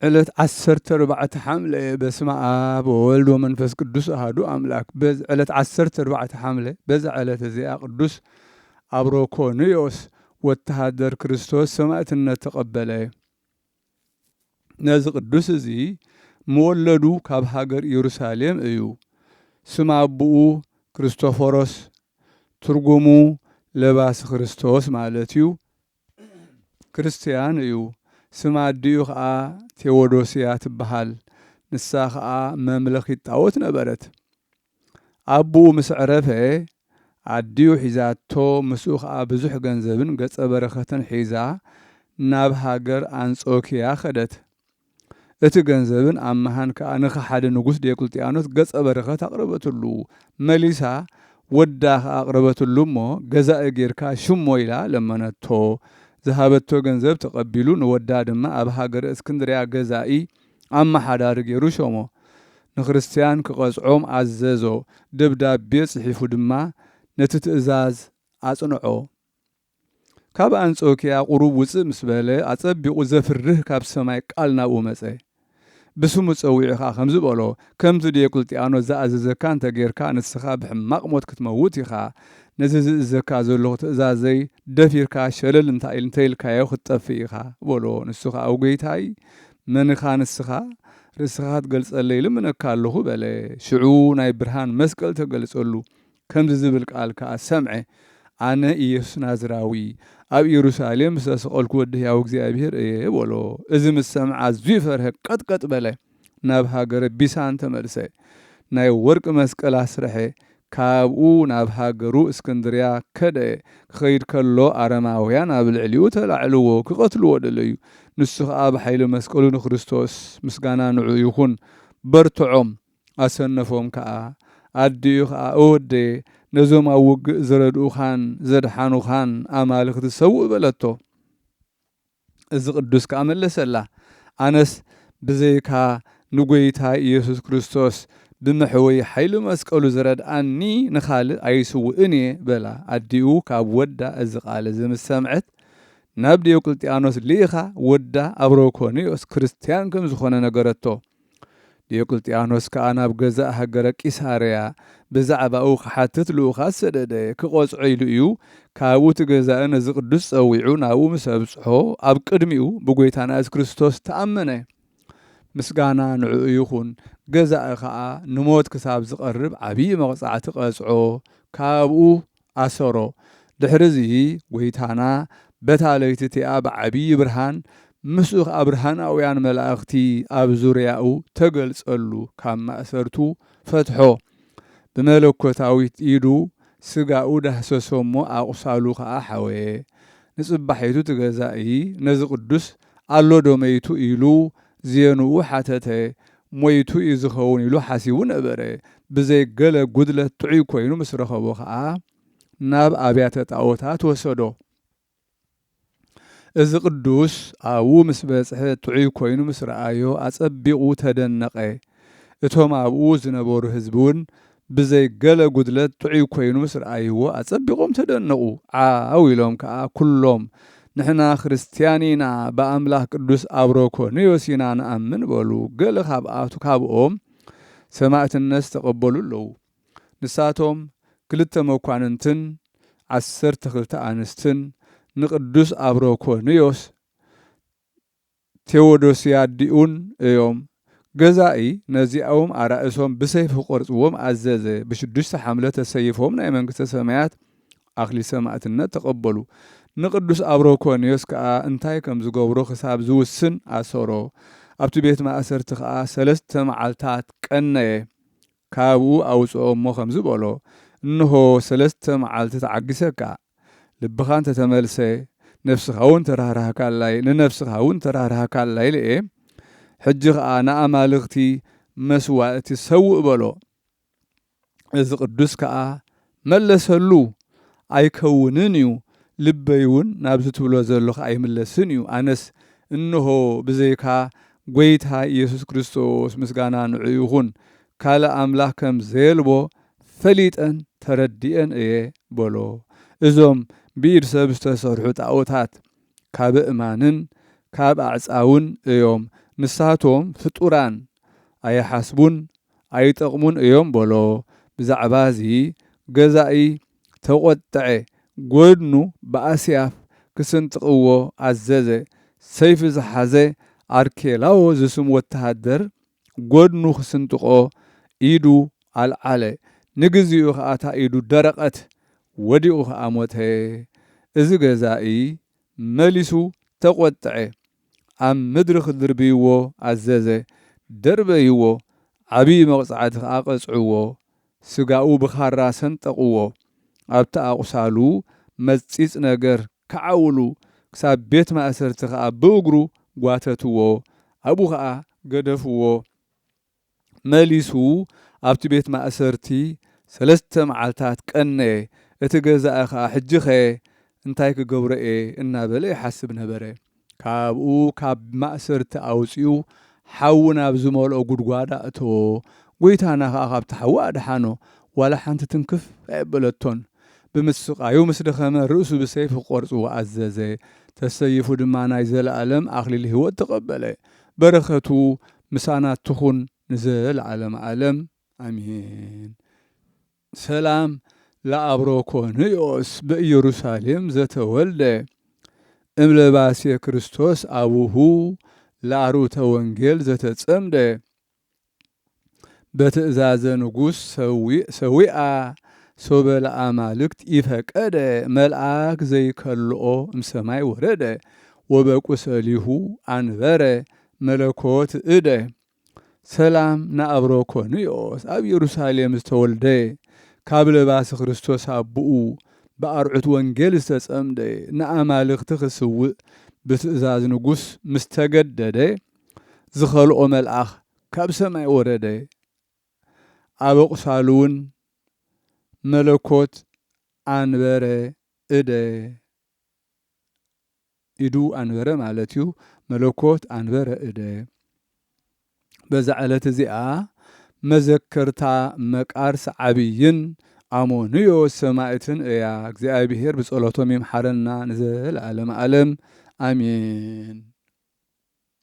ዕለት 14 ሓምለ በስመ አብ ወወልድ ወመንፈስ ቅዱስ አሐዱ አምላክ። ዕለት 14 ሓምለ በዛ ዕለት እዚኣ ቅዱስ አብሮኮንዮስ ወተሃደር ክርስቶስ ሰማዕትነት ተቀበለ። ነዚ ቅዱስ እዚ መወለዱ ካብ ሃገር ኢየሩሳሌም እዩ። ስም አቡኡ ክርስቶፎሮስ ትርጉሙ ለባስ ክርስቶስ ማለት እዩ። ክርስቲያን እዩ። ስም አዲኡ ከዓ ቴዎዶስያ ትበሃል። ንሳ ከዓ መምለኺት ጣዖት ነበረት። አቡኡ ምስ ዕረፈ አዲኡ ሒዛቶ ምስኡ ከዓ ብዙሕ ገንዘብን ገጸ በረኸትን ሒዛ ናብ ሃገር አንጾኪያ ኸደት። እቲ ገንዘብን አመሃን ከዓ ንኸሓደ ንጉስ ዲዮቅልጥያኖስ ገጸ በረኸት አቕረበትሉ። መሊሳ ወዳ ከዓ አቕረበትሉ እሞ ገዛኢ ጌርካ ሽሞ ኢላ ለመነቶ። ዝሃበቶ ገንዘብ ተቐቢሉ ንወዳ ድማ ኣብ ሃገረ እስክንድርያ ገዛኢ አመሓዳሪ ገይሩ ሾሞ። ንክርስቲያን ክቐጽዖም ኣዘዞ። ደብዳቤ ጽሒፉ ድማ ነቲ ትእዛዝ ኣጽንዖ። ካብ አንጾኪያ ቁሩብ ውፅእ ምስ በለ ኣጸቢቑ ዘፍርህ ካብ ሰማይ ቃል ናብኡ መጸ። ብስሙ ጸዊዑኻ ከምዚ በሎ፣ ከምቲ ዲዮቅልጥያኖስ ዝኣዘዘካ እንተጌርካ ንስኻ ብሕማቕ ሞት ክትመውት ኢኻ። ነዚ ዝእዘካ ዘለኹ ትእዛዘይ ደፊርካ ሸለል እንተኢልካዮ ክትጠፍእ ኢኻ በሎ። ንሱ ከዓ ጐይታይ መንኻ ንስኻ ርእስኻ ትገልጸለይ ልምነካ ኣለኹ በለ። ሽዑ ናይ ብርሃን መስቀል ተገልጸሉ። ከምዚ ዝብል ቃል ከዓ ሰምዐ። ኣነ ኢየሱስ ናዝራዊ ኣብ ኢየሩሳሌም ዝተሰቐልኩ ወዲ ሕያው እግዚኣብሔር እየ በሎ። እዚ ምስ ሰምዐ ኣዝዩ ይፈርሀ፣ ቀጥቀጥ በለ። ናብ ሃገረ ቢሳን ተመልሰ። ናይ ወርቂ መስቀል ኣስረሐ። ካብኡ ናብ ሃገሩ እስክንድርያ ከደ። ክኸይድ ከሎ ኣረማውያን ኣብ ልዕሊኡ ተላዕልዎ ክቐትልዎ ደለዩ። ንሱ ከዓ ብሓይሊ መስቀሉ ንክርስቶስ ምስጋና ንዑ ይኹን በርትዖም ኣሰነፎም። ከዓ ኣዲኡ ከዓ እወደየ ነዞም ኣብ ውግእ ዝረድኡኻን ዘድሓኑኻን ኣማልኽቲ ሰውእ በለቶ። እዚ ቅዱስ ከዓ መለሰላ፣ ኣነስ ብዘይካ ንጐይታ ኢየሱስ ክርስቶስ ብመሕወይ ሓይሊ መስቀሉ ዝረድኣኒ ንኻልእ ኣይስውእን እየ በላ። ኣዲኡ ካብ ወዳ እዚ ቃል እዚ ምስ ሰምዐት ናብ ዲዮቅልጥያኖስ ልኢኻ ወዳ አብሮኮንዮስ ክርስቲያን ከም ዝኾነ ነገረቶ። ዲዮቅልጥያኖስ ከዓ ናብ ገዛእ ሃገረ ቂሳርያ ብዛዕባኡ ክሓትት ልኡኻት ሰደደ። ክቖጽዖ ኢሉ እዩ። ካብኡ እቲ ገዛእ ነዚ ቅዱስ ጸዊዑ ናብኡ ምስ ኣብጽሖ ኣብ ቅድሚኡ ብጐይታና ኢየሱስ ክርስቶስ ተኣመነ። ምስጋና ንዑኡ ይኹን። ገዛእ ከዓ ንሞት ክሳብ ዝቐርብ ዓብዪ መቕጻዕቲ ቐጽዖ። ካብኡ ኣሰሮ። ድሕሪዚ ጐይታና በታ ለይቲ እቲኣ ብዓብዪ ብርሃን ምስኡ ከዓ ብርሃናውያን መላእኽቲ ኣብ ዙርያኡ ተገልጸሉ። ካብ ማእሰርቱ ፈትሖ። ብመለኮታዊት ኢዱ ስጋኡ ዳህሰሶ እሞ ኣቑሳሉ ከዓ ሓወየ። ንጽባሒቱ ትገዛኢ ነዚ ቅዱስ ኣሎ ዶ መይቱ ኢሉ ዝየንኡ ሓተተ። ሞይቱ እዩ ዝኸውን ኢሉ ሓሲቡ ነበረ። ብዘይ ገለ ጉድለት ጥዑይ ኮይኑ ምስ ረኸቦ ከዓ ናብ ኣብያተ ጣዖታት ወሰዶ። እዚ ቅዱስ ኣብኡ ምስ በጽሐ ጥዑይ ኮይኑ ምስ ረኣዮ ኣጸቢቑ ተደነቐ። እቶም ኣብኡ ዝነበሩ ህዝቢ እውን ብዘይ ገለ ጉድለት ጥዑይ ኮይኑ ምስ ረኣይዎ ኣጸቢቖም ተደነቑ። ዓው ኢሎም ከዓ ኩሎም ንሕና ክርስቲያን ኢና ብኣምላኽ ቅዱስ አብሮኮንዮስ ኢና ንኣምን በሉ። ገለ ካብኦም ሰማዕትነት ተቐበሉ ኣለዉ። ንሳቶም 2 መኳንንትን 12 ኣንስትን ንቅዱስ አብሮኮንዮስ ቴዎዶስያ ዲኡን እዮም። ገዛኢ ነዚኦም ኣራእሶም ብሰይፊ ቖርጽዎም ኣዘዘ። ብ6 ሓምለ ተሰይፎም ናይ መንግሥተ ሰማያት ኣኽሊል ሰማዕትነት ተቐበሉ። ንቅዱስ አብሮኮንዮስ ከዓ እንታይ ከም ዝገብሮ ክሳብ ዝውስን ኣሰሮ። ኣብቲ ቤት ማእሰርቲ ከዓ 3 መዓልታት ቀነየ። ካብኡ ኣውፅኦ እሞ ከምዚ በሎ፣ እንሆ 3 መዓልቲ ተዓጊሰካ ልብኻ እንተተመልሰ ነፍስኻ እውን ተራህራህካላይ ልኤ። ሕጂ ከዓ ንኣማልኽቲ መስዋእቲ ሰውእ በሎ። እዚ ቅዱስ ከዓ መለሰሉ፣ ኣይከውንን እዩ ልበይ እውን ናብዚ ትብሎ ዘለኹ ኣይምለስን እዩ። ኣነስ እንሆ ብዘይካ ጐይታ ኢየሱስ ክርስቶስ ምስጋና ንዑ ይኹን ካልእ ኣምላኽ ከም ዘየልቦ ፈሊጠን ተረዲአን እየ በሎ። እዞም ብኢድ ሰብ ዝተሰርሑ ጣዖታት ካብ እማንን ካብ ኣዕፃውን እዮም። ንሳቶም ፍጡራን ኣይሓስቡን ኣይጠቕሙን እዮም በሎ። ብዛዕባ እዚ ገዛኢ ተቆጥዐ ጎድኑ ብኣስያፍ ክስንጥቕዎ ኣዘዘ። ሰይፊ ዝሓዘ ኣርኬላዎ ዝስም ወተሃደር ጎድኑ ክስንጥቆ ኢዱ ኣልዓለ። ንግዚኡ ከዓ እታ ኢዱ ደረቐት፣ ወዲቑ ከዓ ሞተ። እዚ ገዛኢ መሊሱ ተቆጥዐ፣ ኣብ ምድሪ ክድርብይዎ ኣዘዘ። ደርበይዎ፣ ዓብዪ መቕፃዕቲ ከዓ ቀፅዕዎ፣ ስጋኡ ብኻራ ሰንጠቕዎ። ኣብቲ ኣቑሳሉ መፂፅ ነገር ከዓውሉ ክሳብ ቤት ማእሰርቲ ከዓ ብእግሩ ጓተትዎ፣ ኣብኡ ከዓ ገደፍዎ። መሊሱ ኣብቲ ቤት ማእሰርቲ 3 መዓልታት ቀነየ። እቲ ገዛኢ ከዓ ሕጂኸ እንታይ ክገብሮ እየ እናበለ ይሓስብ ነበረ። ካብኡ ካብ ማእሰርቲ ኣውፂኡ ሓዊ ናብ ዝመልኦ ጉድጓዳ እተዎ። ጎይታና ከዓ ካብቲ ሓዊ ኣድሓኖ፣ ዋላ ሓንቲ ትንክፍ ኣይበለቶን። ብምስቃዩ ምስ ደኸመ ርእሱ ብሰይፊ ክቆርፅዎ ኣዘዘ። ተሰይፉ ድማ ናይ ዘለኣለም ኣኽሊል ህይወት ተቐበለ። በረኸቱ ምሳና ትኹን ንዘለዓለም ዓለም ኣሜን። ሰላም ለአብሮኮንዮስ በኢየሩሳሌም ዘተወልደ እምለባሴ ክርስቶስ አቡሁ ለአሩተ ወንጌል ዘተጸምደ በትእዛዘ ንጉሥ ሰዊአ ሶበለ አማልክት ይፈቀደ መልአክ ዘይከልኦ እምሰማይ ወረደ ወበቁሰሊሁ አንበረ መለኮት እደ። ሰላም ንአብሮኮንዮስ ኣብ ኢየሩሳሌም ዝተወልደ ካብ ለባሲ ክርስቶስ አብኡ በአርዑት ወንጌል ዝተጸምደ ንአማልክቲ ክስውእ ብትእዛዝ ንጉሥ ምስተገደደ ዝኸልኦ መልአኽ ካብ ሰማይ ወረደ። ኣብ ቁሳሉ እውን መለኮት አንበረ እደ። ኢዱ አንበረ ማለት እዩ። መለኮት አንበረ እደ። በዛ ዕለት እዚኣ መዘከርታ መቃርስ ዓብይን አሞንዮስ ሰማዕትን እያ። እግዚአብሔር ብጸሎቶም ይምሐረና ንዘለዓለም ዓለም አሜን።